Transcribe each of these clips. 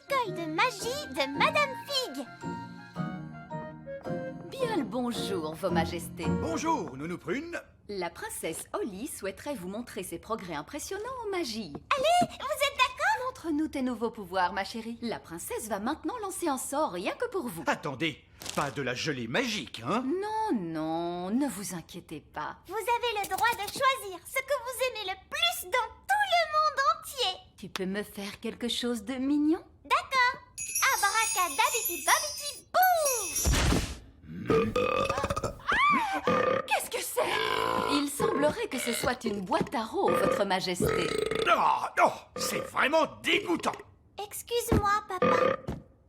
l'école de magie de Madame Fig. Bien le bonjour, Vos Majestés. Bonjour, Nounou Prune. La princesse Holly souhaiterait vous montrer ses progrès impressionnants en magie. Allez, vous êtes d'accord? Montre-nous tes nouveaux pouvoirs, ma chérie. La princesse va maintenant lancer un sort rien que pour vous. Attendez, pas de la gelée magique, hein? Non, non, ne vous inquiétez pas. Vous avez le droit de choisir ce que vous aimez le plus dans tout le monde entier. Tu peux me faire quelque chose de mignon? D'accord. Abracadabiti babiti bouh! Qu'est-ce que c'est? Il semblerait que ce soit une boîte à rots, votre majesté. Ah, non, c'est vraiment dégoûtant. Excuse-moi, papa.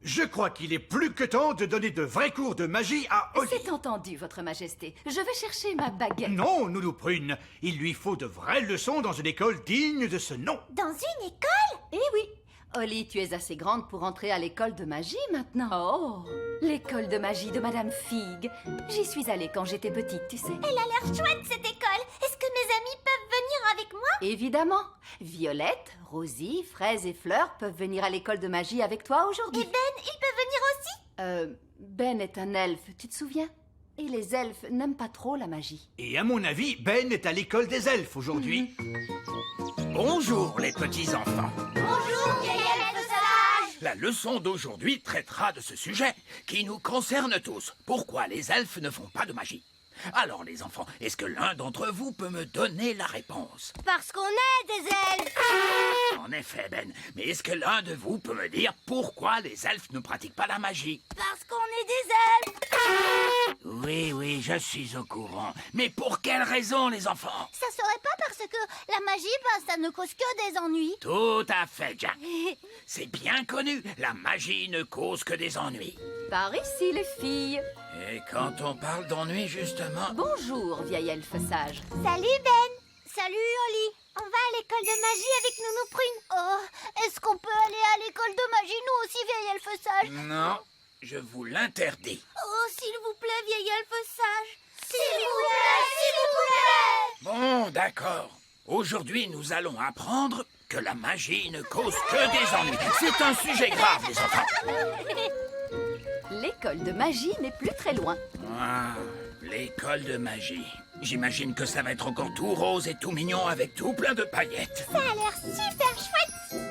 Je crois qu'il est plus que temps de donner de vrais cours de magie à Holly. C'est entendu, votre majesté. Je vais chercher ma baguette. Non, Nounou Prune, il lui faut de vraies leçons dans une école digne de ce nom. Dans une école? Eh oui, Holly, tu es assez grande pour entrer à l'école de magie maintenant. Oh, l'école de magie de Madame Fig. J'y suis allée quand j'étais petite, tu sais. Elle a l'air chouette, cette école. Est-ce que mes amis peuvent venir avec moi? Évidemment. Violette, Rosie, Fraise et Fleur peuvent venir à l'école de magie avec toi Et aujourd'hui. Ben, il peut venir aussi? Ben est un elfe, tu te souviens? Et les elfes n'aiment pas trop la magie. Et à mon avis, Ben est à l'école des elfes aujourd'hui. Bonjour les petits enfants. Bonjour, vieille elfe sage. La leçon d'aujourd'hui traitera de ce sujet qui nous concerne tous. Pourquoi les elfes ne font pas de magie? Alors les enfants, est-ce que l'un d'entre vous peut me donner la réponse? Parce qu'on est des elfes. En effet, Ben, mais est-ce que l'un de vous peut me dire pourquoi les elfes ne pratiquent pas la magie? Parce qu'on est des elfes. Oui, je suis au courant. Mais pour quelle raison, les enfants? Ça serait pas parce que la magie, ça ne cause que des ennuis. Tout à fait, Jack. C'est bien connu, la magie ne cause que des ennuis. Par ici, les filles. Et quand on parle d'ennuis, justement... Bonjour, vieille elfe sage. Salut Ben. Salut Holly. On va à l'école de magie avec Nounou Prune. Oh, est-ce qu'on peut aller à l'école de magie nous aussi, vieille elfe sage? Non, je vous l'interdis. Oh, s'il vous plaît, vieille elfe sage. S'il vous plaît, s'il vous plaît. Bon, d'accord. Aujourd'hui, nous allons apprendre que la magie ne cause que des ennuis. C'est un sujet grave, les enfants. L'école de magie n'est plus très loin. Ah, l'école de magie. J'imagine que ça va être encore tout rose et tout mignon avec tout plein de paillettes. Ça a l'air super chouette.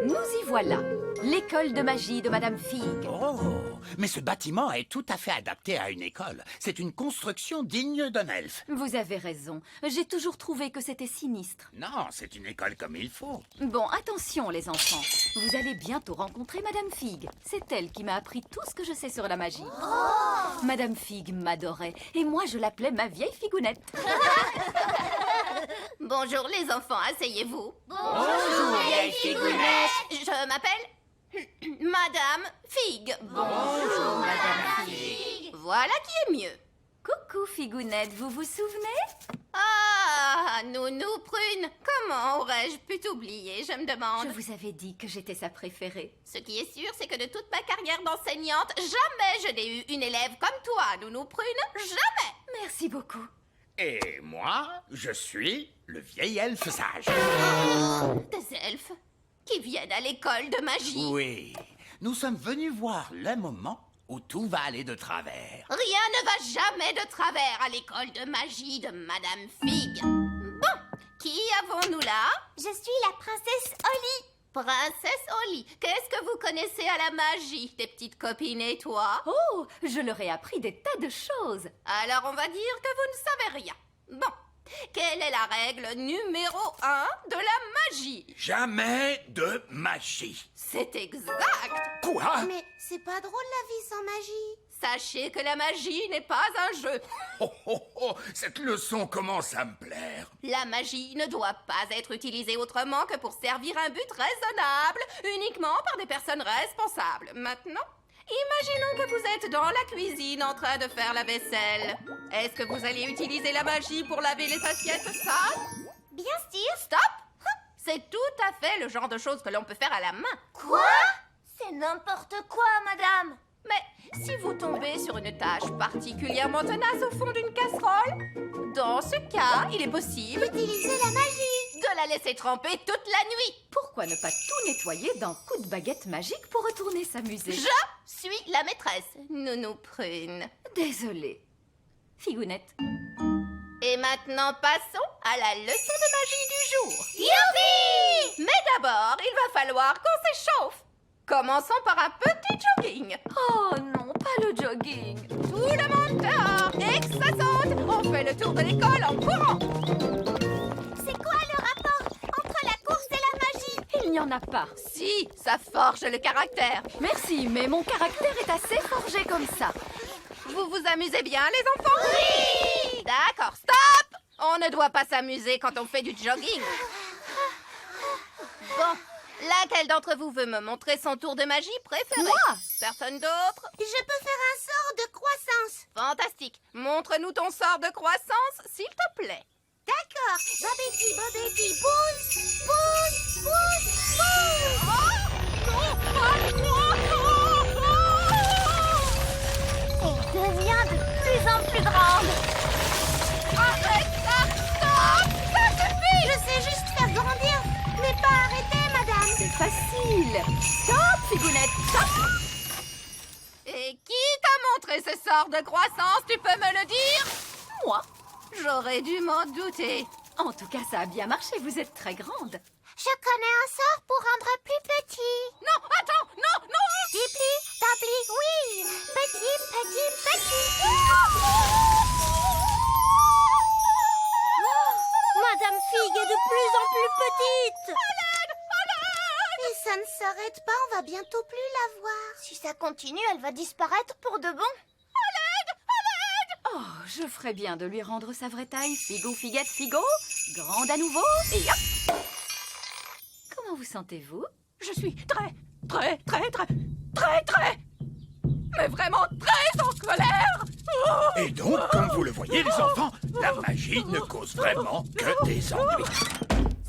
Nous y voilà. L'école de magie de Madame Fig. Oh, mais ce bâtiment est tout à fait adapté à une école. C'est une construction digne d'un elfe. Vous avez raison. J'ai toujours trouvé que c'était sinistre. Non, c'est une école comme il faut. Bon, attention les enfants. Vous allez bientôt rencontrer Madame Fig. C'est elle qui m'a appris tout ce que je sais sur la magie. Madame Fig m'adorait et moi je l'appelais ma vieille figounette. Bonjour les enfants, asseyez-vous. Bonjour, vieille figounette. Je m'appelle Madame Fig. Bonjour Madame Fig. Voilà qui est mieux. Coucou figounette, vous vous souvenez? Ah, Nounou Prune, comment aurais-je pu t'oublier, je me demande. Je vous avais dit que j'étais sa préférée. Ce qui est sûr, c'est que de toute ma carrière d'enseignante, jamais je n'ai eu une élève comme toi, Nounou Prune. Jamais. Merci beaucoup. Et moi, je suis le vieil elfe sage. Des elfes qui viennent à l'école de magie. Oui, nous sommes venus voir le moment où tout va aller de travers. Rien ne va jamais de travers à l'école de magie de Madame Fig. Bon, qui avons-nous là? Je suis la princesse Holly. Princesse Holly, qu'est-ce que vous connaissez à la magie, tes petites copines et toi? Oh, je leur ai appris des tas de choses. Alors on va dire que vous ne savez rien. Bon, quelle est la règle numéro 1 de la magie? Jamais de magie. C'est exact. Quoi? Mais c'est pas drôle la vie sans magie. Sachez que la magie n'est pas un jeu. Cette leçon commence à me plaire. La magie ne doit pas être utilisée autrement que pour servir un but raisonnable, uniquement par des personnes responsables. Maintenant, imaginons que vous êtes dans la cuisine en train de faire la vaisselle. Est-ce que vous allez utiliser la magie pour laver les assiettes sales? Bien sûr. Stop! C'est tout à fait le genre de choses que l'on peut faire à la main. Quoi? C'est n'importe quoi, madame. Mais si vous tombez sur une tâche particulièrement tenace au fond d'une casserole, dans ce cas, il est possible Utiliser la magie. de la laisser tremper toute la nuit. Pourquoi pourquoi ne pas tout nettoyer d'un coup de baguette magique pour retourner s'amuser? Je suis la maîtresse, Nounou Prune. Désolée. Figounette. Et maintenant, passons à la leçon de magie du jour. Youpi! Mais d'abord, il va falloir qu'on s'échauffe. Commençons par un petit jogging. Oh non, pas le jogging. Tout le monde dehors et que ça saute. On fait le tour de l'école en courant. C'est quoi le rapport entre la course et la magie? Il n'y en a pas. Si, ça forge le caractère. Merci, mais mon caractère est assez forgé comme ça. Vous vous amusez bien, les enfants? Oui! D'accord, stop! On ne doit pas s'amuser quand on fait du jogging. Bon, laquelle d'entre vous veut me montrer son tour de magie préféré? Moi! Personne d'autre? Je peux faire un sort de croissance. Fantastique. Montre-nous ton sort de croissance, s'il te plaît. D'accord. Babidi, babidi, pousse, pousse, pousse, pousse. Elle devient de plus en plus grande. Arrête ça! Stop! Ça suffit! Je sais juste faire grandir, mais pas arrêter, madame. C'est facile. Stop, Figounette, stop. Et qui t'a montré ce sort de croissance? Tu peux me le dire? Moi. J'aurais dû m'en douter. En tout cas, ça a bien marché, vous êtes très grande. Je connais un sort pour rendre plus petit. Non, attends! Non, non! Tipli, tapli, oui. Petit, petit, petit. Madame Fig est de plus en plus petite. Et ça ne s'arrête pas, on va bientôt plus la voir. Si ça continue, elle va disparaître pour de bon. Oh, je ferais bien de lui rendre sa vraie taille. Figo, Figuette, Figo. Grande à nouveau. Et hop. Comment vous sentez-vous? Je suis très, mais vraiment très en colère. Et donc, comme vous le voyez, les enfants, la magie ne cause vraiment que des ennuis.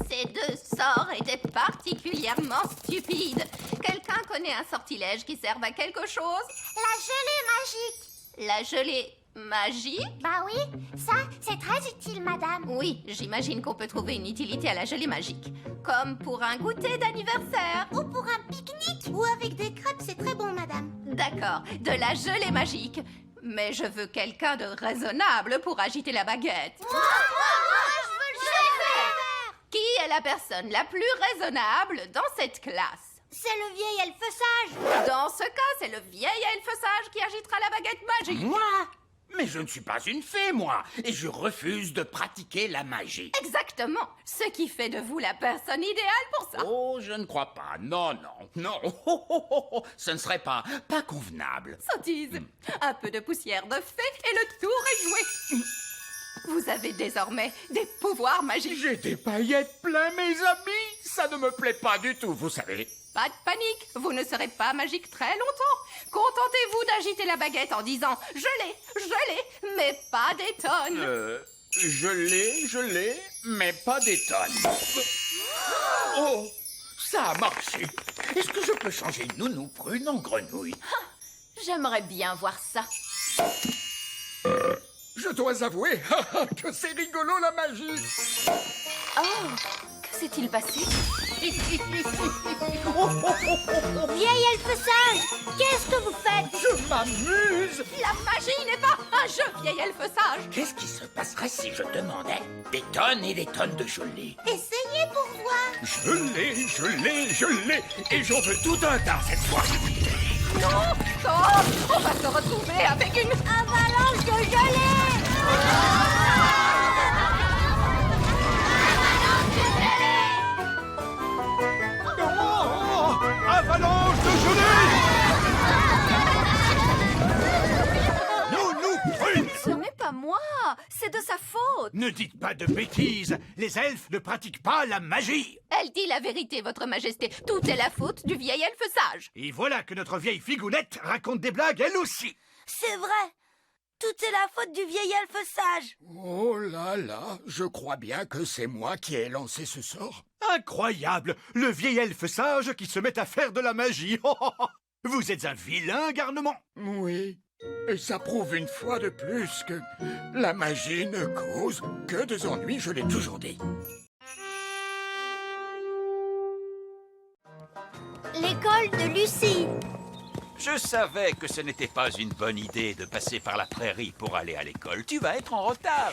Ces deux sorts étaient particulièrement stupides. Quelqu'un connaît un sortilège qui serve à quelque chose? La gelée magique. La gelée magie? Bah oui, ça, c'est très utile, madame. Oui, j'imagine qu'on peut trouver une utilité à la gelée magique. Comme pour un goûter d'anniversaire. Ou pour un pique-nique. Ou avec des crêpes, c'est très bon, madame. D'accord, de la gelée magique. Mais je veux quelqu'un de raisonnable pour agiter la baguette. Je veux le faire. Qui est la personne la plus raisonnable dans cette classe? C'est le vieil elfe sage. Dans ce cas, c'est le vieil elfe sage qui agitera la baguette magique. Moi? Mais je ne suis pas une fée, moi, et je refuse de pratiquer la magie. Exactement, ce qui fait de vous la personne idéale pour ça. Oh, je ne crois pas. Non. Ce ne serait pas convenable. Sottise, un peu de poussière de fée et le tour est joué. Vous avez désormais des pouvoirs magiques. J'ai des paillettes plein, mes amis. Ça ne me plaît pas du tout, vous savez. Pas de panique, vous ne serez pas magique très longtemps. Contentez-vous d'agiter la baguette en disant « Je l'ai, mais pas des tonnes ». Je l'ai, mais pas des tonnes. Oh, ça a marché. Est-ce que je peux changer Nounou Prune en grenouille? J'aimerais bien voir ça. Je dois avouer que c'est rigolo la magie. Oh, que s'est-il passé? Vieil elfe sage, qu'est-ce que vous faites? Je m'amuse. La magie n'est pas un jeu, vieil elfe sage. Qu'est-ce qui se passerait si je demandais des tonnes et des tonnes de gelée? Essayez pour voir. Je l'ai, et j'en veux tout un tas cette fois. Non, stop, on va se retrouver avec une... Avalanche de gelée. Avalanche de gelée! Nounou Prune! Ce n'est pas moi, c'est de sa faute. Ne dites pas de bêtises. Les elfes ne pratiquent pas la magie. Elle dit la vérité, votre majesté. Tout est la faute du vieil elfe sage. Et voilà que notre vieille Figounette raconte des blagues elle aussi. C'est vrai. Tout est la faute du vieil elfe sage. Oh là là, je crois bien que c'est moi qui ai lancé ce sort. Incroyable! Le vieil elfe sage qui se met à faire de la magie. Vous êtes un vilain garnement. Oui, et ça prouve une fois de plus que la magie ne cause que des ennuis, je l'ai toujours dit. L'école de Lucie. Je savais que ce n'était pas une bonne idée de passer par la prairie pour aller à l'école. Tu vas être en retard.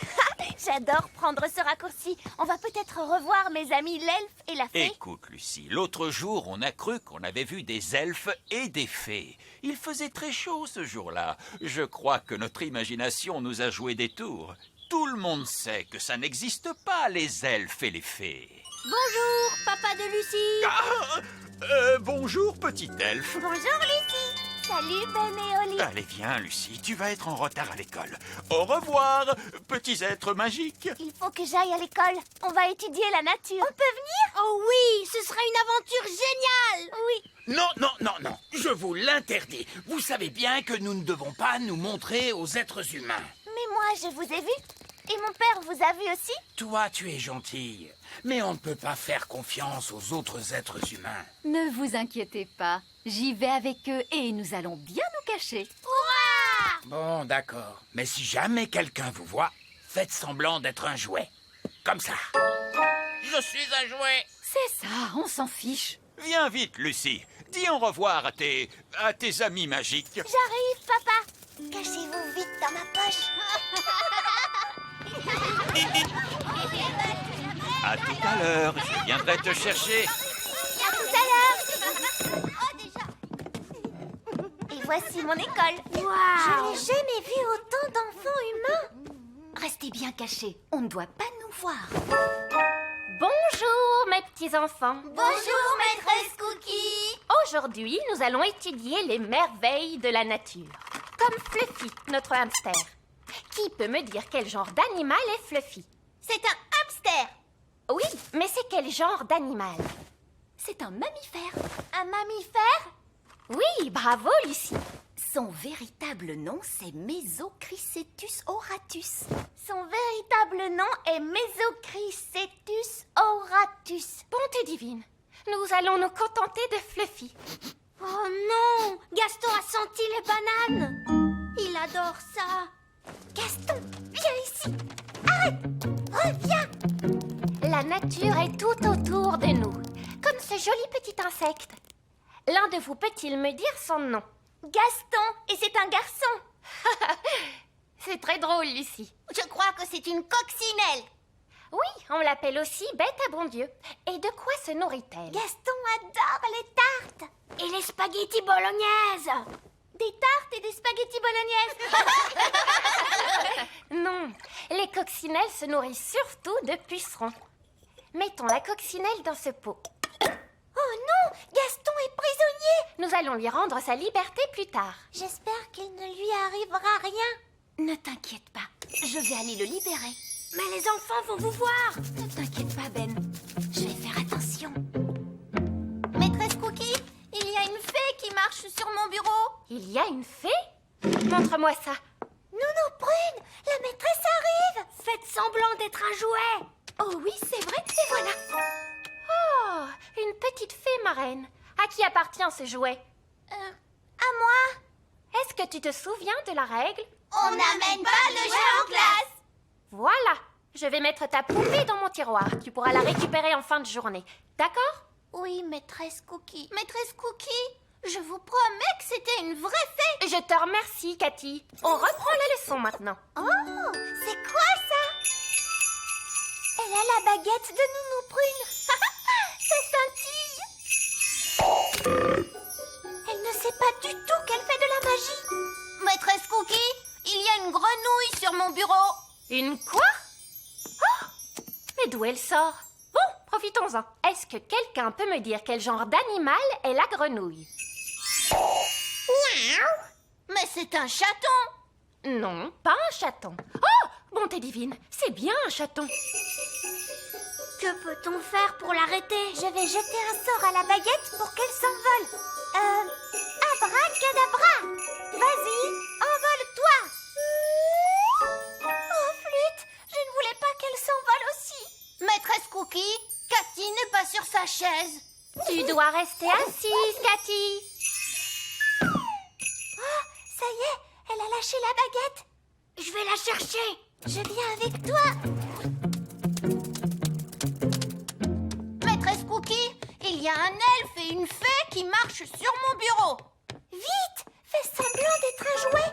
J'adore prendre ce raccourci. On va peut-être revoir mes amis l'elfe et la fée. Écoute, Lucie, l'autre jour, on a cru qu'on avait vu des elfes et des fées. Il faisait très chaud ce jour-là. Je crois que notre imagination nous a joué des tours. Tout le monde sait que ça n'existe pas, les elfes et les fées. Bonjour, papa de Lucie. Bonjour, petit elfe. Bonjour, Lucie. Salut, Ben et Oli. Allez, viens, Lucie, tu vas être en retard à l'école. Au revoir, petits êtres magiques. Il faut que j'aille à l'école. On va étudier la nature. On peut venir? Oh oui, ce sera une aventure géniale. Oui. Non, non, non, non, je vous l'interdis. Vous savez bien que nous ne devons pas nous montrer aux êtres humains. Mais moi, je vous ai vu. Et mon père vous a vu aussi? Toi, tu es gentille, mais on ne peut pas faire confiance aux autres êtres humains. Ne vous inquiétez pas. J'y vais avec eux et nous allons bien nous cacher. Bon, d'accord. Mais si jamais quelqu'un vous voit, faites semblant d'être un jouet. Comme ça. Je suis un jouet. C'est ça, on s'en fiche. Viens vite, Lucie. Dis au revoir à tes amis magiques. J'arrive, papa. Cachez-vous vite dans ma poche. À tout à l'heure, je viendrai te chercher. À tout à l'heure. Et voici mon école. Je n'ai jamais vu autant d'enfants humains. Restez bien cachés, on ne doit pas nous voir. Bonjour mes petits enfants. Bonjour, maîtresse Cookie. Aujourd'hui, nous allons étudier les merveilles de la nature. Comme Fluffy, notre hamster. Qui peut me dire quel genre d'animal est Fluffy? C'est un hamster. Oui, mais c'est quel genre d'animal? C'est un mammifère. Un mammifère? Oui, bravo Lucie. Son véritable nom, c'est Mesochrysetus auratus. Son véritable nom est Mesochrysetus auratus. Bonté divine, nous allons nous contenter de Fluffy. Oh non, Gaston a senti les bananes. Il adore ça. Gaston, viens ici. Arrête, reviens. La nature est tout autour de nous, comme ce joli petit insecte. L'un de vous peut-il me dire son nom? Gaston, et c'est un garçon. C'est très drôle, Lucie. Je crois que c'est une coccinelle. Oui, on l'appelle aussi bête à bon Dieu. Et de quoi se nourrit-elle? Gaston adore les tartes. Et les spaghettis bolognaises. Des tartes et des spaghettis bolognaises. Non, les coccinelles se nourrissent surtout de pucerons. Mettons la coccinelle dans ce pot. Oh non, Gaston est prisonnier. Nous allons lui rendre sa liberté plus tard. J'espère qu'il ne lui arrivera rien. Ne t'inquiète pas, je vais aller le libérer. Mais les enfants vont vous voir. Ne t'inquiète pas, Ben. Je vais faire attention. Maîtresse Cookie, il y a une fée qui marche sur mon bureau. Il y a une fée? Montre-moi ça. Nounou Prune, la maîtresse arrive. Faites semblant d'être un jouet. Oh oui, c'est vrai, et voilà. Oh, une petite fée marraine. À qui appartient ce jouet? À moi. Est-ce que tu te souviens de la règle? On n'amène pas le jeu en classe. Voilà, je vais mettre ta poupée dans mon tiroir. Tu pourras la récupérer en fin de journée. D'accord? Oui, maîtresse Cookie. Maîtresse Cookie, je vous promets que c'était une vraie fée. Je te remercie, Cathy. On reprend la leçon maintenant. Oh, c'est quoi ça? Elle a la baguette de Nounou Prune. Ça scintille. Elle ne sait pas du tout qu'elle fait de la magie. Maîtresse Cookie, il y a une grenouille sur mon bureau. Une quoi? Oh! Mais d'où elle sort? Bon, profitons-en. Est-ce que quelqu'un peut me dire quel genre d'animal est la grenouille? Mais c'est un chaton. Non, pas un chaton. Oh! Bonté divine, c'est bien un chaton. Que peut-on faire pour l'arrêter? Je vais jeter un sort à la baguette pour qu'elle s'envole. Abracadabra! Vas-y, envole-toi! Oh, flûte, je ne voulais pas qu'elle s'envole aussi. Maîtresse Cookie, Cathy n'est pas sur sa chaise. Tu dois rester assise, Cathy. Oh, ça y est, elle a lâché la baguette. Je vais la chercher. Je viens avec toi. Maîtresse Cookie, il y a un elfe et j'ai une fée qui marche sur mon bureau. Vite, fais semblant d'être un jouet.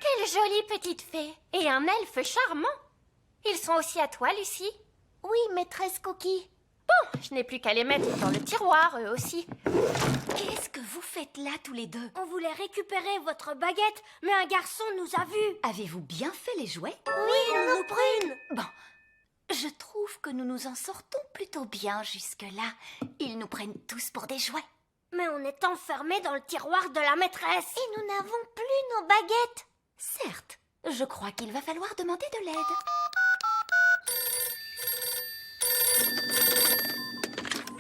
Quelle jolie petite fée. Et un elfe charmant. Ils sont aussi à toi, Lucie? Oui, maîtresse Cookie. Bon, je n'ai plus qu'à les mettre dans le tiroir, eux aussi. Qu'est-ce que vous faites là tous les deux? On voulait récupérer votre baguette, mais un garçon nous a vus. Avez-vous bien fait les jouets? Oui, nous prune. Bon, je trouve que nous nous en sortons plutôt bien jusque-là. Ils nous prennent tous pour des jouets. Mais on est enfermés dans le tiroir de la maîtresse. Et nous n'avons plus nos baguettes. Certes, je crois qu'il va falloir demander de l'aide.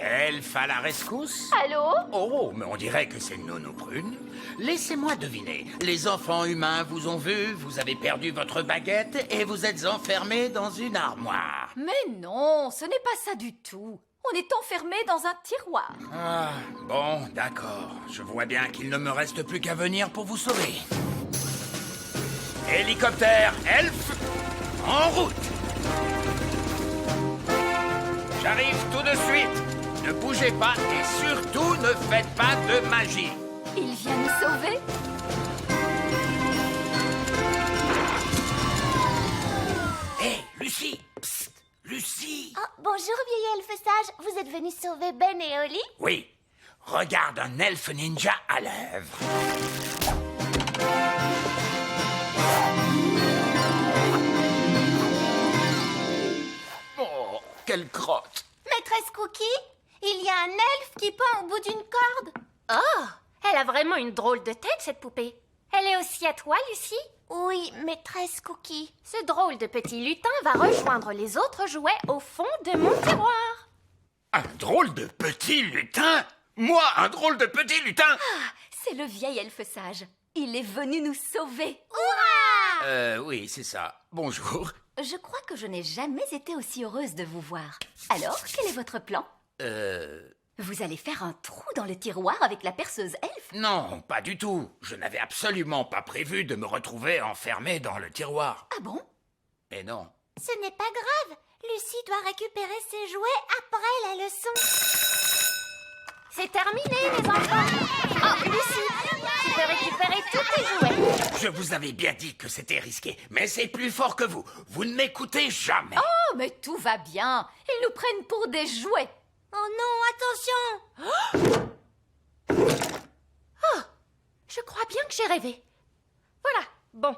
Elfe à la rescousse? Allô? Oh, mais on dirait que c'est Nounou Prune. Laissez-moi deviner. Les enfants humains vous ont vu, vous avez perdu votre baguette et vous êtes enfermés dans une armoire. Mais non, ce n'est pas ça du tout. On est enfermés dans un tiroir. Ah, bon, d'accord. Je vois bien qu'il ne me reste plus qu'à venir pour vous sauver. Hélicoptère elfe, en route! J'arrive tout de suite. Ne bougez pas et surtout ne faites pas de magie. Il vient nous sauver? Hé, Lucie! Psst, Lucie! Oh, bonjour, vieil elfe sage. Vous êtes venu sauver Ben et Holly? Oui, regarde un elfe ninja à l'œuvre. Oh, quelle crotte! Maîtresse Cookie, il y a un elfe qui pend au bout d'une corde. Oh, elle a vraiment une drôle de tête, cette poupée. Elle est aussi à toi, Lucie? Oui, maîtresse Cookie. Ce drôle de petit lutin va rejoindre les autres jouets au fond de mon tiroir. Un drôle de petit lutin? Moi, un drôle de petit lutin? C'est le vieil elfe sage. Il est venu nous sauver. Oui, c'est ça. Bonjour. Je crois que je n'ai jamais été aussi heureuse de vous voir. Alors, quel est votre plan? Vous allez faire un trou dans le tiroir avec la perceuse elfe? Non, pas du tout. Je n'avais absolument pas prévu de me retrouver enfermé dans le tiroir. Ah bon? Mais non. Ce n'est pas grave. Lucie doit récupérer ses jouets après la leçon. C'est terminé, les enfants. Oh, Lucie, tu peux récupérer tous tes jouets. Je vous avais bien dit que c'était risqué, mais c'est plus fort que vous. Vous ne m'écoutez jamais. Oh, mais tout va bien. Ils nous prennent pour des jouets. Oh non, attention! Oh, je crois bien que j'ai rêvé. Voilà, bon.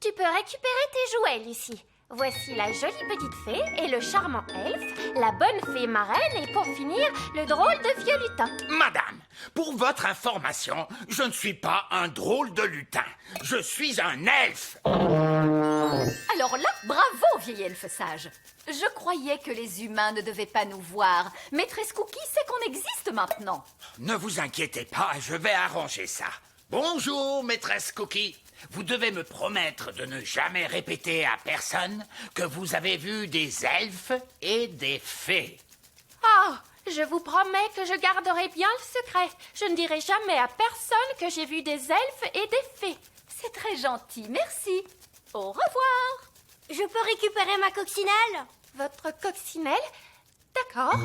Tu peux récupérer tes jouets, Lucie. Voici la jolie petite fée et le charmant elfe, la bonne fée marraine et pour finir, le drôle de vieux lutin. Madame, pour votre information, je ne suis pas un drôle de lutin. Je suis un elfe. Alors là, bravo, vieil elfe sage. Je croyais que les humains ne devaient pas nous voir. Maîtresse Cookie sait qu'on existe maintenant. Ne vous inquiétez pas, je vais arranger ça. Bonjour, maîtresse Cookie. Vous devez me promettre de ne jamais répéter à personne que vous avez vu des elfes et des fées. Oh, je vous promets que je garderai bien le secret. Je ne dirai jamais à personne que j'ai vu des elfes et des fées. C'est très gentil, merci. Au revoir. Je peux récupérer ma coccinelle? Votre coccinelle? D'accord.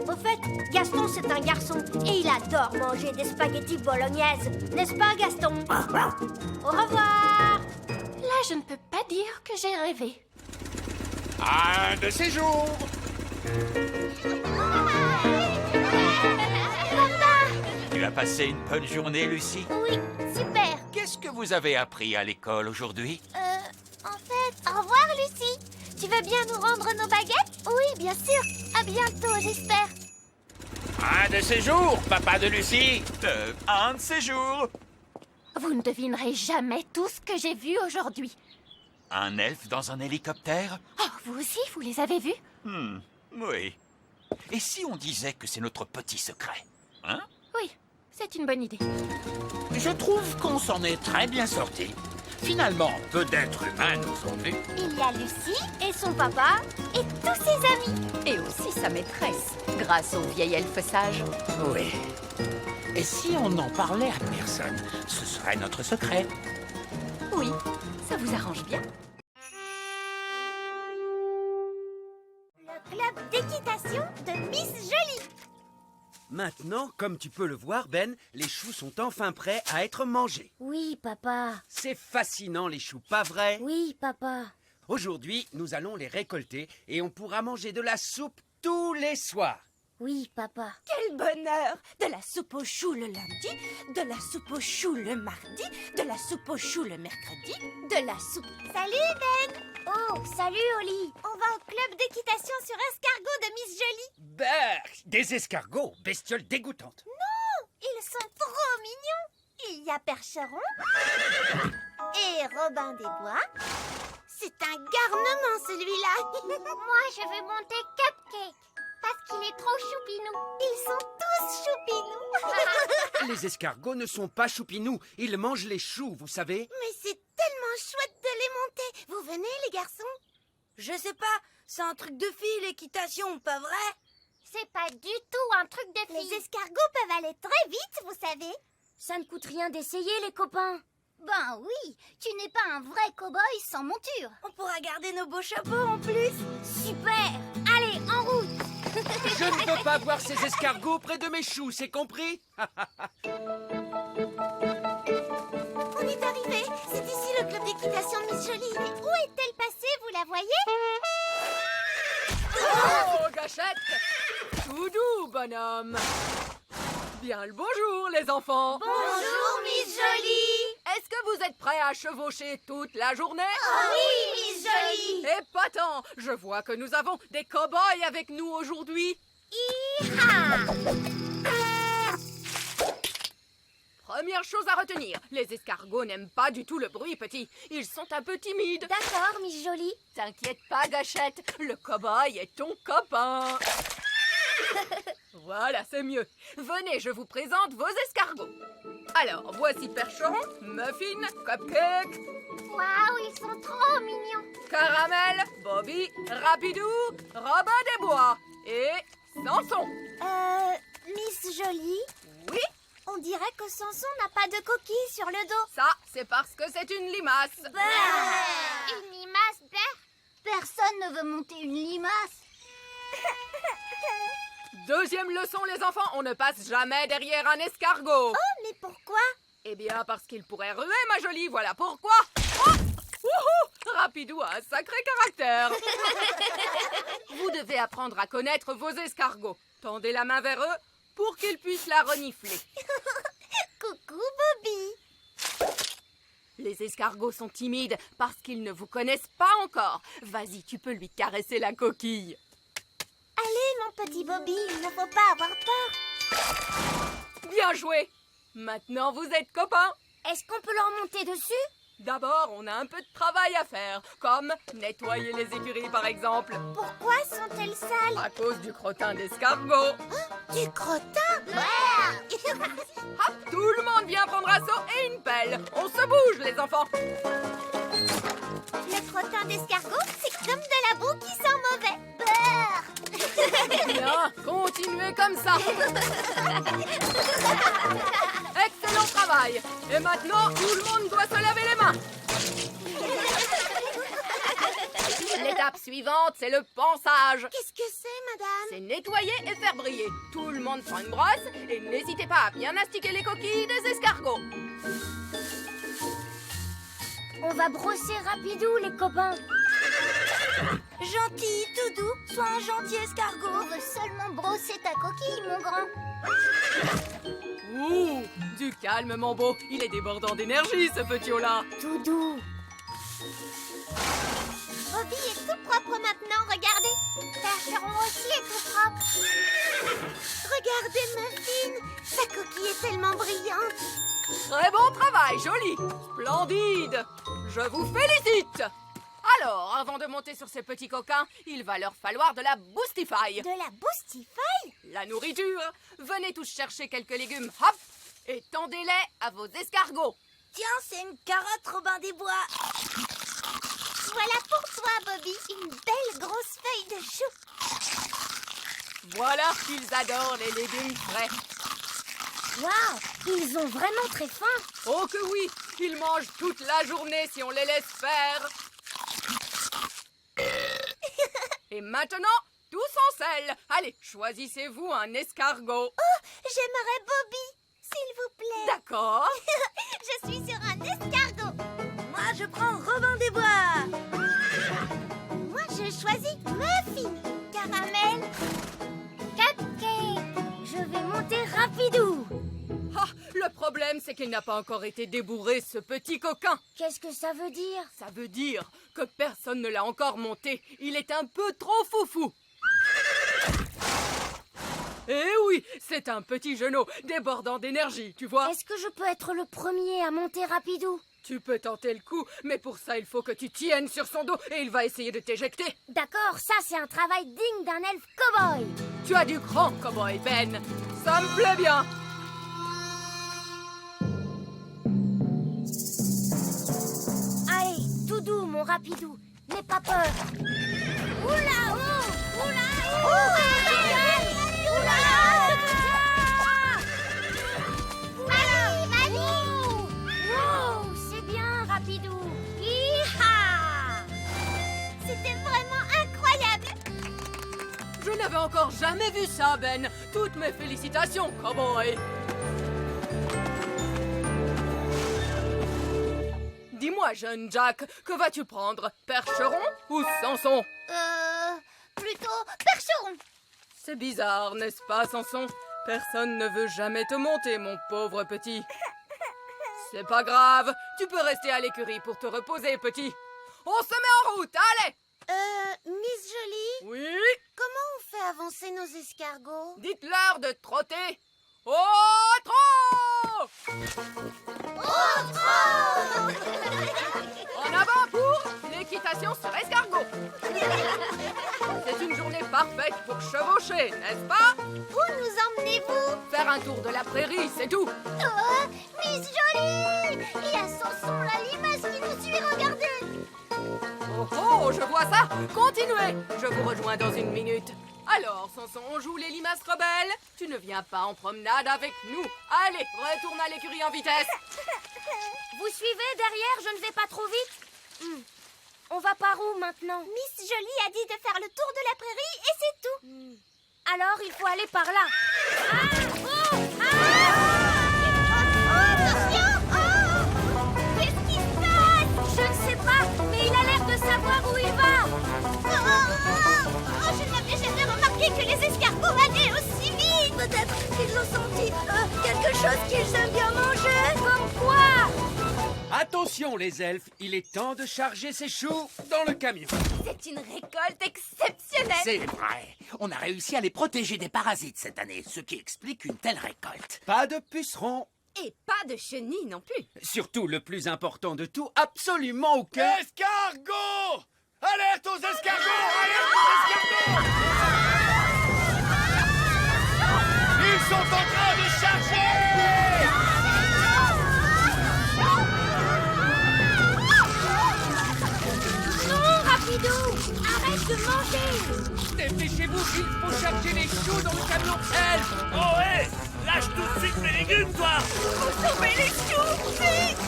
Au fait, Gaston, c'est un garçon et il adore manger des spaghettis bolognaises. N'est-ce pas, Gaston? Au revoir! Là, je ne peux pas dire que j'ai rêvé. Un de ces jours. Tu as passé une bonne journée, Lucie? Oui, super. Qu'est-ce que vous avez appris à l'école aujourd'hui? En fait, au revoir, Lucie. Tu veux bien nous rendre nos baguettes? Oui, bien sûr. À bientôt, j'espère. Un de ces jours, papa de Lucie. Un de ces jours. Vous ne devinerez jamais tout ce que j'ai vu aujourd'hui. Un elfe dans un hélicoptère? Oh, vous aussi, vous les avez vus? Oui. Et si on disait que c'est notre petit secret? Hein? Oui, c'est une bonne idée. Je trouve qu'on s'en est très bien sorti. Finalement, peu d'êtres humains nous ont vus. Il y a Lucie et son papa et tous ses amis. Et aussi sa maîtresse, grâce au vieil elfe sage. Oui. Et si on n'en parlait à personne, ce serait notre secret. Oui, ça vous arrange bien. Le club d'équitation de Miss Jolie. Maintenant, comme tu peux le voir, Ben, les choux sont enfin prêts à être mangés. Oui, papa. C'est fascinant, les choux, pas vrai? Oui, papa. Aujourd'hui, nous allons les récolter et on pourra manger de la soupe tous les soirs. Oui, papa. Quel bonheur! De la soupe aux choux le lundi, de la soupe aux choux le mardi, de la soupe aux choux le mercredi, de la soupe... Salut, Ben. Oh, salut, Oli. On va au club d'équitation sur escargot de Miss Jolie. Berk, des escargots, bestioles dégoûtantes. Ils sont trop mignons. Il y a Percheron et Robin des Bois. C'est un garnement, celui-là. Moi, je veux monter Cupcake parce qu'il est trop choupinou. Ils sont tous choupinous. Les escargots ne sont pas choupinous, ils mangent les choux, vous savez. Mais c'est tellement chouette de les monter. Vous venez, les garçons? Je sais pas, c'est un truc de fille, l'équitation, pas vrai? C'est pas du tout un truc de fille. Les escargots peuvent aller très vite, vous savez. Ça ne coûte rien d'essayer, les copains. Ben oui, tu n'es pas un vrai cow-boy sans monture. On pourra garder nos beaux chapeaux en plus. Super. Allez, en route. Je ne veux pas voir ces escargots près de mes choux, c'est compris? On est arrivé. C'est ici le club d'équitation de Miss Jolie. Mais où est-elle passée, vous la voyez? Oh, Gâchette! Tout doux, bonhomme! Bien le bonjour, les enfants! Bonjour, Miss Jolie. Est-ce que vous êtes prêts à chevaucher toute la journée? Oh oui, Miss Jolie. Épatant! Je vois que nous avons des cow-boys avec nous aujourd'hui. Première chose à retenir, les escargots n'aiment pas du tout le bruit, petit. Ils sont un peu timides. D'accord, Miss Jolie. T'inquiète pas, Gâchette, le cow-boy est ton copain. Voilà, c'est mieux. Venez, je vous présente vos escargots. Alors, voici Percheron, Muffin, Cupcake, Waouh, ils sont trop mignons. Caramel, Bobby, Rapidou, Robin des Bois et Samson. Miss Jolie, Oui, on dirait que Samson n'a pas de coquille sur le dos. ça, c'est parce que c'est une limace. Une limace, Personne ne veut monter une limace. Deuxième leçon, les enfants, on ne passe jamais derrière un escargot. Oh, mais pourquoi? Eh bien, parce qu'il pourrait ruer, ma jolie, voilà pourquoi. Oh, wouhou, Rapidou a un sacré caractère. Vous devez apprendre à connaître vos escargots. Tendez la main vers eux pour qu'ils puissent la renifler. Coucou, Bobby. Les escargots sont timides parce qu'ils ne vous connaissent pas encore. Vas-y, tu peux lui caresser la coquille. Allez, mon petit Bobby, il ne faut pas avoir peur. Bien joué. Maintenant, vous êtes copains. Est-ce qu'on peut leur monter dessus? D'abord, on a un peu de travail à faire, comme nettoyer les écuries, par exemple. Pourquoi sont-elles sales? À cause du crottin d'escargot. Du crottin? Hop, tout le monde vient prendre un seau et une pelle. On se bouge, les enfants. Le crottin d'escargot, c'est comme de la boue qui sent mauvais. Beurre. Bien, continuez comme ça. Excellent travail. Et maintenant, tout le monde doit se laver les mains. L'étape suivante, c'est le ponçage. Qu'est-ce que c'est, madame? C'est nettoyer et faire briller. Tout le monde prend une brosse et n'hésitez pas à bien astiquer les coquilles des escargots. On va brosser Rapidou, les copains. Gentil, tout doux, sois un gentil escargot. On veut seulement brosser ta coquille, mon grand. Ouh, du calme, mon beau. Il est débordant d'énergie, ce petit-là. Tout doux. Bobby est tout propre maintenant, regardez. Percheron aussi est tout propre. Regardez Muffin, sa coquille est tellement brillante. Très bon travail, joli. Splendide. Je vous félicite. Alors, avant de monter sur ces petits coquins, il va leur falloir de la Boostify. De la Boostify? La nourriture. Venez tous chercher quelques légumes, hop, et tendez-les à vos escargots. Tiens, c'est une carotte, Robin des Bois. Voilà pour toi, Bobby, une belle grosse feuille de chou. Voilà qu'ils adorent les légumes frais. Waouh, ils ont vraiment très faim. Oh que oui, ils mangent toute la journée si on les laisse faire. Et maintenant, tous en selle. Allez, choisissez-vous un escargot. J'aimerais Bobby, s'il vous plaît. D'accord. Je suis sur un escargot. Moi, je prends Robin des Bois. Moi, je choisis Muffin. Caramel. Cupcake. Je vais monter Rapidou. Ah, le problème, c'est qu'il n'a pas encore été débourré, ce petit coquin. Qu'est-ce que ça veut dire? Ça veut dire que personne ne l'a encore monté. Il est un peu trop foufou. Eh oui, c'est un petit genou débordant d'énergie, tu vois. Est-ce que je peux être le premier à monter Rapidou? Tu peux tenter le coup, mais pour ça, il faut que tu tiennes sur son dos et il va essayer de t'éjecter. D'accord, ça c'est un travail digne d'un elfe cow-boy. Tu as du grand cow-boy, Ben. Ça me plaît bien. Allez, tout doux, mon Rapidou. N'aie pas peur. Oula, oh, oula, oh, wow, c'est bien, Rapidou. Hi-ha! C'était vraiment incroyable. Je n'avais encore jamais vu ça, Ben. Toutes mes félicitations, cowboy. Dis-moi, jeune Jack, que vas-tu prendre? Percheron ou Samson? Plutôt Percheron. C'est bizarre, n'est-ce pas, Samson? Personne ne veut jamais te monter, mon pauvre petit. C'est pas grave, tu peux rester à l'écurie pour te reposer, petit. On se met en route, allez! Miss Jolie, Oui? comment on fait avancer nos escargots? Dites-leur de trotter. Au trot! Au trot! En avant pour l'équitation sur escargot. C'est une journée parfaite pour chevaucher, n'est-ce pas? Où nous emmenez-vous? Faire un tour de la prairie, c'est tout. Oh, Miss Jolie! Il y a Samson, la limace qui nous suit, regardez! Oh oh, je vois ça. Continuez. Je vous rejoins dans une minute. Alors, Samson, on joue les limaces rebelles? Tu ne viens pas en promenade avec nous. Allez, retourne à l'écurie en vitesse. Vous suivez derrière, je ne vais pas trop vite? On va par où maintenant? Miss Jolie a dit de faire le tour de la prairie et c'est tout. Alors il faut aller par là. Attention! Oh! Qu'est-ce qui se passe? Je ne sais pas, mais il a l'air de savoir où il va. Je n'avais jamais remarqué que les escargots allaient aussi vite. Peut-être qu'ils ont senti quelque chose qu'ils aiment bien manger. Comme quoi? Attention les elfes, il est temps de charger ces choux dans le camion. C'est une récolte exceptionnelle. C'est vrai. On a réussi à les protéger des parasites cette année, ce qui explique une telle récolte. Pas de pucerons. Et pas de chenilles non plus. Surtout le plus important de tout, absolument aucun. Escargot! Alerte aux escargots! Alerte aux escargots! Ils sont en train de charger! Non, Rapidou, arrête de manger. Dépêchez-vous, il faut charger les choux dans le camion elfe. Oh, hé! Lâche tout de suite mes légumes, toi! Sauver les choux, vite!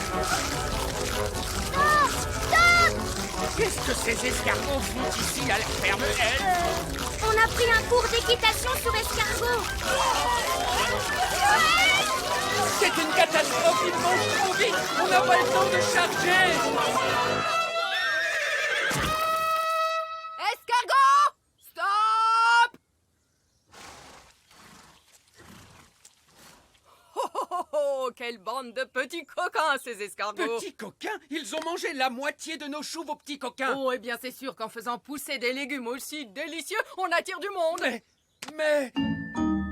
Qu'est-ce que ces escargots font ici à la ferme elfe? On a pris un cours d'équitation sur escargot. C'est une catastrophe, ils mangent trop vite. On n'a pas le temps de charger. Escargot! Stop! Oh, oh, oh, oh, quelle bande de petits coquins, ces escargots! Petits coquins, ils ont mangé la moitié de nos choux, vos petits coquins. Oh, eh bien, c'est sûr qu'en faisant pousser des légumes aussi délicieux, on attire du monde! Mais...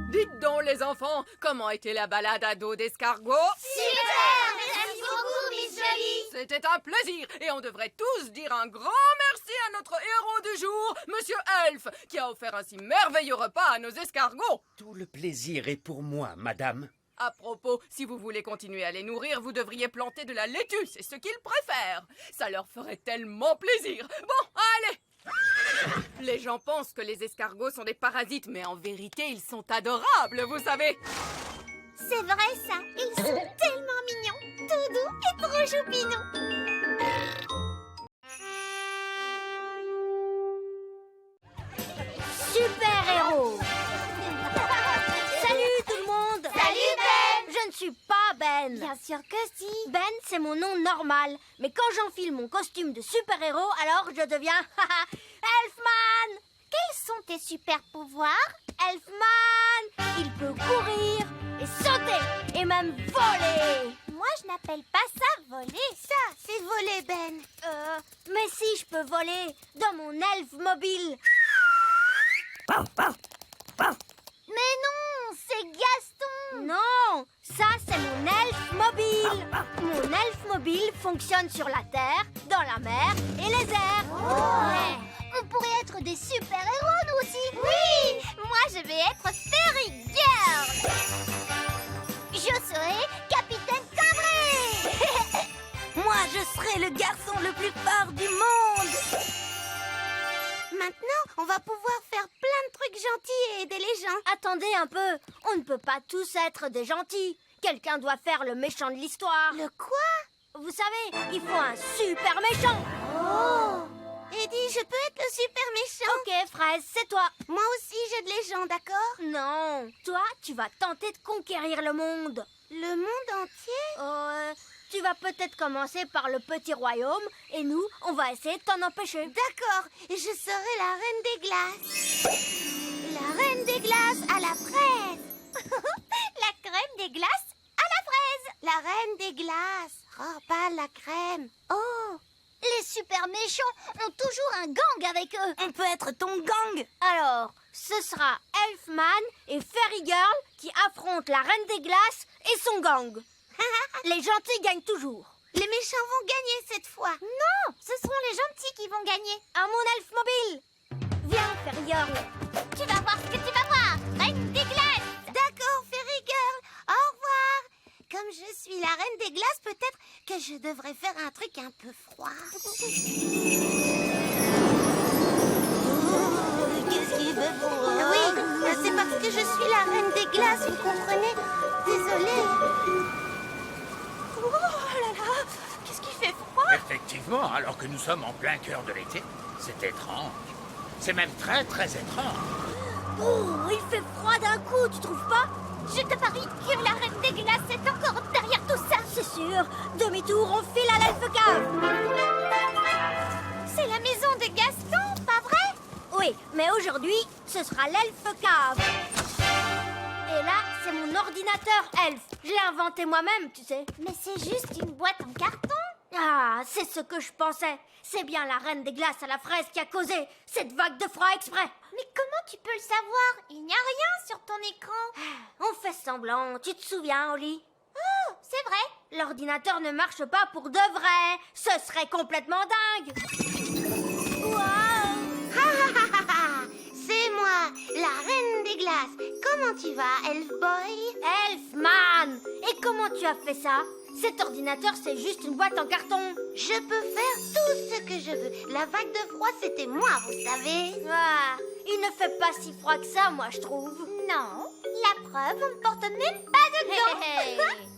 Dites donc, les enfants, comment était la balade à dos d'escargot? Super! Merci beaucoup, Miss Jolie! C'était un plaisir, et on devrait tous dire un grand merci à notre héros du jour, Monsieur Elf, qui a offert un si merveilleux repas à nos escargots. Tout le plaisir est pour moi, madame. À propos, si vous voulez continuer à les nourrir, vous devriez planter de la laitue, c'est ce qu'ils préfèrent. Ça leur ferait tellement plaisir. Bon, allez! Les gens pensent que les escargots sont des parasites, mais en vérité, ils sont adorables, vous savez. C'est vrai ça, ils sont tellement mignons, tout doux et trop choupinous. Super Ben. Bien sûr que si. Ben, c'est mon nom normal. Mais quand j'enfile mon costume de super-héros, alors je deviens Elfman. Quels sont tes super-pouvoirs? Elfman, il peut courir et sauter et même voler. Moi, je n'appelle pas ça voler. Ça, c'est voler, Ben. Mais si, je peux voler dans mon elfe mobile. Mais non, c'est Gaston. Non, ça, c'est mon elfe mobile. Mon elfe mobile fonctionne sur la terre, dans la mer et les airs. Ouais. On pourrait être des super-héros, nous aussi. Oui, moi, je vais être Fairy Girl. Je serai Capitaine Timbré. Moi, je serai le garçon le plus fort du monde. Maintenant, on va pouvoir faire plein de trucs gentils et aider les gens. Attendez un peu, on ne peut pas tous être des gentils. Quelqu'un doit faire le méchant de l'histoire. Le quoi? Vous savez, il faut un super méchant. Oh! Eddie, je peux être le super méchant? Ok, Fraise, c'est toi. Moi aussi, j'aide les gens, d'accord? Non, toi, tu vas tenter de conquérir le monde. Le monde entier? Tu vas peut-être commencer par le petit royaume et nous, on va essayer de t'en empêcher. D'accord, et je serai la reine des glaces. La reine des glaces à la fraise. La crème des glaces à la fraise. La reine des glaces. Oh, pas la crème. Oh, les super méchants ont toujours un gang avec eux. On peut être ton gang. Alors, ce sera Elfman et Fairy Girl qui affrontent la reine des glaces et son gang. Les gentils gagnent toujours. Les méchants vont gagner cette fois. Non, ce seront les gentils qui vont gagner. À mon elfe mobile. Viens, Fairy Girl. Tu vas voir ce que tu vas voir. Reine des glaces. D'accord, Fairy Girl. Au revoir. Comme je suis la reine des glaces, peut-être que je devrais faire un truc un peu froid. Qu'est-ce qu'il veut voir? Oui, c'est parce que je suis la reine des glaces, vous comprenez? Désolée. Oh là là, qu'est-ce qu'il fait froid? Effectivement, alors que nous sommes en plein cœur de l'été, c'est étrange. C'est même très très étrange. Oh, il fait froid d'un coup, tu trouves pas? Je te parie que la reine des glaces est encore derrière tout ça. C'est sûr. Demi-tour, on file à l'elfe cave. C'est la maison de Gaston, pas vrai? Oui, mais aujourd'hui, ce sera l'elfe cave. Et là, c'est mon ordinateur elfe. Je l'ai inventé moi-même, tu sais. Mais c'est juste une boîte en carton. Ah, c'est ce que je pensais. C'est bien la reine des glaces à la fraise qui a causé cette vague de froid exprès. Mais comment tu peux le savoir? Il n'y a rien sur ton écran. On fait semblant. Tu te souviens, Oli? Oh, c'est vrai. L'ordinateur ne marche pas pour de vrai. Ce serait complètement dingue. C'est moi, la reine des glaces. Comment tu vas, Elfboy? Elfman. Et comment tu as fait ça? Cet ordinateur, c'est juste une boîte en carton. Je peux faire tout ce que je veux. La vague de froid, c'était moi, vous savez. Ah, il ne fait pas si froid que ça, moi, je trouve. Non, la preuve, on ne porte même pas de gants.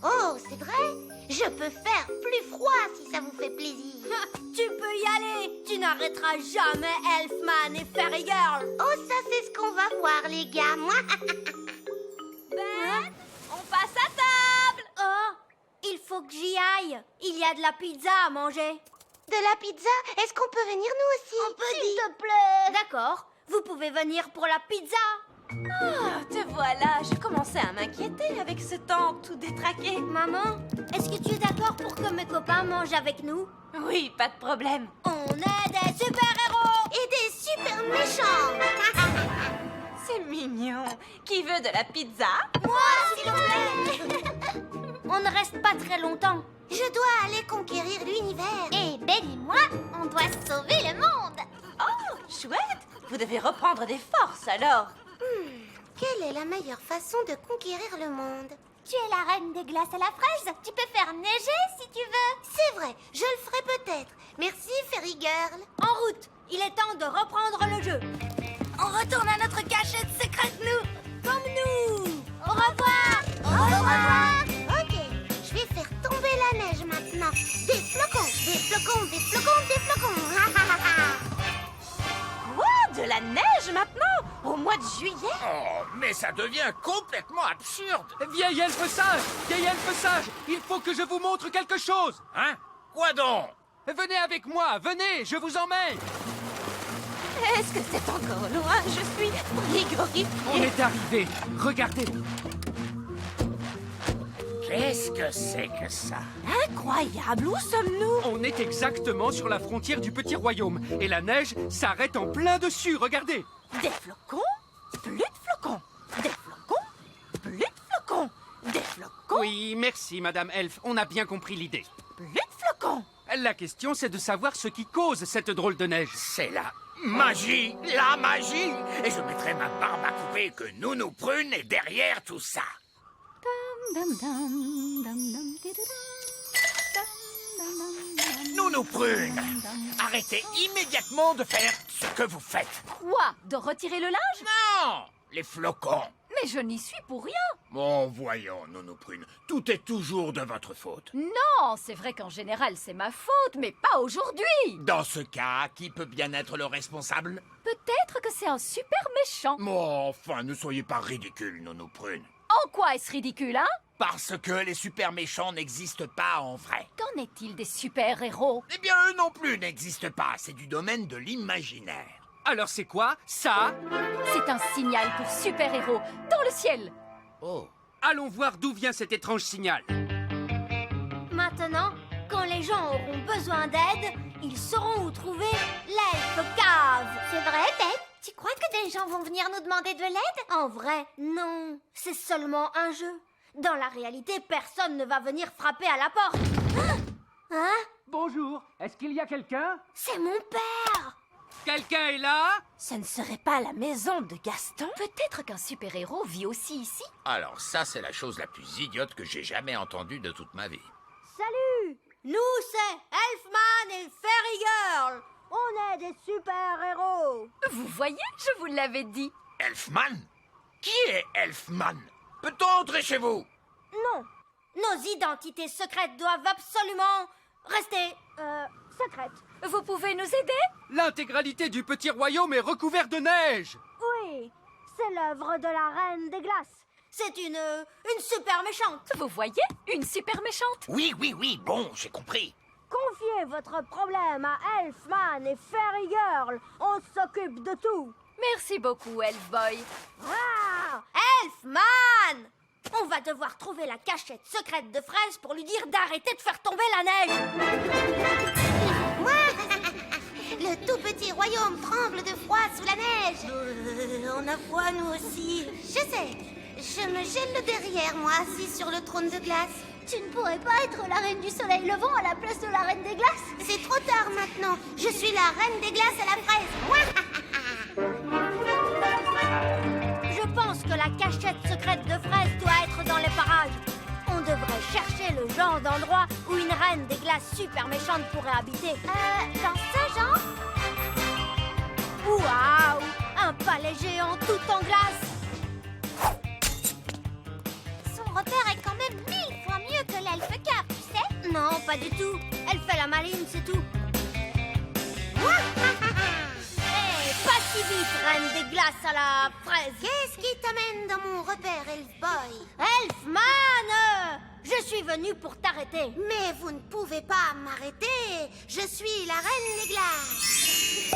Oh, c'est vrai? Je peux faire plus froid si ça vous fait plaisir. Tu peux y aller. Tu n'arrêteras jamais Elfman et Fairy Girl. Oh, ça, c'est ce qu'on va voir, les gars. Moi. Ben, on passe à table. Oh, il faut que j'y aille. Il y a de la pizza à manger. De la pizza? Est-ce qu'on peut venir nous aussi? On peut, s'il te plaît. D'accord. Vous pouvez venir pour la pizza. Ah, te voilà. Je commençais à m'inquiéter avec ce temps tout détraqué. Maman, est-ce que tu es d'accord pour que mes copains mangent avec nous? Oui, pas de problème. On est des super-héros et des super méchants. C'est mignon. Qui veut de la pizza? Moi, s'il vous plaît. On ne reste pas très longtemps. Je dois aller conquérir l'univers. Et Ben et moi, on doit sauver le monde. Oh, chouette. Vous devez reprendre des forces alors. Quelle est la meilleure façon de conquérir le monde? Tu es la reine des glaces à la fraise. Tu peux faire neiger si tu veux. C'est vrai, je le ferai peut-être. Merci, Fairy Girl. En route, il est temps de reprendre le jeu. On retourne à notre cachette secrète, nous. Comme nous. Au revoir. Au revoir. Ok, je vais faire tomber la neige maintenant. Des flocons, des flocons, des flocons, des flocons. Quoi? De la la neige maintenant, au mois de juillet? Oh, mais ça devient complètement absurde. Vieil elfe sage, il faut que je vous montre quelque chose. Hein? Quoi donc? Venez avec moi, venez, je vous emmène. Est-ce que c'est encore loin? Je suis frigorifiée. On est arrivé, regardez. Qu'est-ce que c'est que ça? Incroyable, où sommes-nous? On est exactement sur la frontière du petit royaume. Et la neige s'arrête en plein dessus, regardez. Des flocons? Plus de flocons. Des flocons? Plus de flocons. Des flocons? Oui, merci, Madame Elfe, on a bien compris l'idée. Plus de flocons. La question, c'est de savoir ce qui cause cette drôle de neige. C'est la magie, la magie. Et je mettrai ma barbe à couper que Nounou Prune est derrière tout ça. Nounou Prune, arrêtez immédiatement de faire ce que vous faites. Quoi? De retirer le linge? Non, les flocons. Mais je n'y suis pour rien. Bon, voyons, Nounou Prune, tout est toujours de votre faute. Non, c'est vrai qu'en général, c'est ma faute, mais pas aujourd'hui. Dans ce cas, qui peut bien être le responsable? Peut-être que c'est un super méchant. Bon, enfin, ne soyez pas ridicule, Nounou Prune. En quoi est-ce ridicule, hein? Parce que les super méchants n'existent pas en vrai. Qu'en est-il des super-héros? Eh bien, eux non plus n'existent pas. C'est du domaine de l'imaginaire. Alors c'est quoi, ça? C'est un signal pour super-héros dans le ciel. Oh. Allons voir d'où vient cet étrange signal. Maintenant, quand les gens auront besoin d'aide, ils sauront où trouver l'elfe cave. C'est vrai, Beth? Tu crois que des gens vont venir nous demander de l'aide? En vrai, non. C'est seulement un jeu. Dans la réalité, personne ne va venir frapper à la porte. Hein? Bonjour, est-ce qu'il y a quelqu'un? C'est mon père! Quelqu'un est là? Ce ne serait pas la maison de Gaston? Peut-être qu'un super-héros vit aussi ici. Alors ça, c'est la chose la plus idiote que j'ai jamais entendue de toute ma vie. Salut! Nous, c'est Elfman et Fairy Girl. On est des super-héros. Vous voyez, je vous l'avais dit. Elfman? Qui est Elfman? Peut-on entrer chez vous? Non. Nos identités secrètes doivent absolument rester, secrètes. Vous pouvez nous aider? L'intégralité du petit royaume est recouverte de neige. Oui, c'est l'œuvre de la Reine des Glaces. C'est une super méchante. Vous voyez, une super méchante. Oui, bon, j'ai compris. Confiez votre problème à Elfman et Fairy Girl. On s'occupe de tout. Merci beaucoup, Elfboy. Ah! Elfman! On va devoir trouver la cachette secrète de Fraise pour lui dire d'arrêter de faire tomber la neige. Le tout petit royaume tremble de froid sous la neige. On a froid, nous aussi. Je sais. Je me gèle le derrière, moi, assis sur le trône de glace. Tu ne pourrais pas être la reine du soleil levant à la place de la reine des glaces? C'est trop tard maintenant. Je suis la reine des glaces à la fraise. Je pense que la cachette secrète de Fraise doit être dans les parages. On devrait chercher le genre d'endroit où une reine des glaces super méchante pourrait habiter. Dans ce genre? Waouh! Un palais géant tout en glace. Son repère est quand même 1000 fois mieux que l'elfe cave, tu sais? Non, pas du tout. Elle fait la maline, c'est tout. Pas si vite, reine des glaces à la fraise. Qu'est-ce qui t'amène dans mon repère, Elfboy? Elfman! Je suis venu pour t'arrêter. Mais vous ne pouvez pas m'arrêter. Je suis la reine des glaces.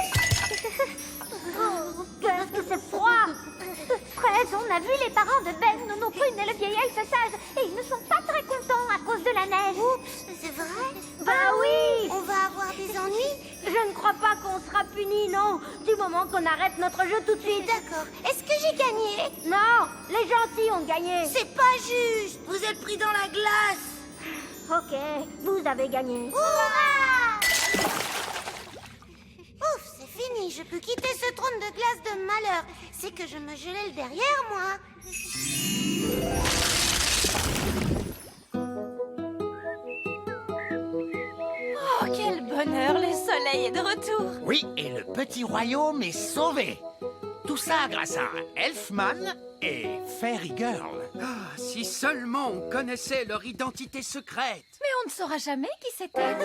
Oh, qu'est-ce que c'est froid! Fraise, on a vu les parents de Ben, Nounou Prune et le vieil elfe sage, et ils ne sont pas très contents à cause de la neige. Oups, c'est vrai? Bah oui! On va avoir des ennuis? Je ne crois pas qu'on sera punis, non, du moment qu'on arrête notre jeu tout de suite. D'accord. Est-ce que j'ai gagné? Non, les gentils ont gagné. C'est pas juste! Vous êtes pris dans la glace. Ok, vous avez gagné. Hurrah! Ouf, c'est fini, je peux quitter ce trône de glace de malheur. C'est que je me gelais le derrière, moi. Oh, quel bonheur, le soleil est de retour. Oui, et le petit royaume est sauvé. Tout ça grâce à Elfman et Fairy Girl. Ah, si seulement on connaissait leur identité secrète. Mais on ne saura jamais qui c'était.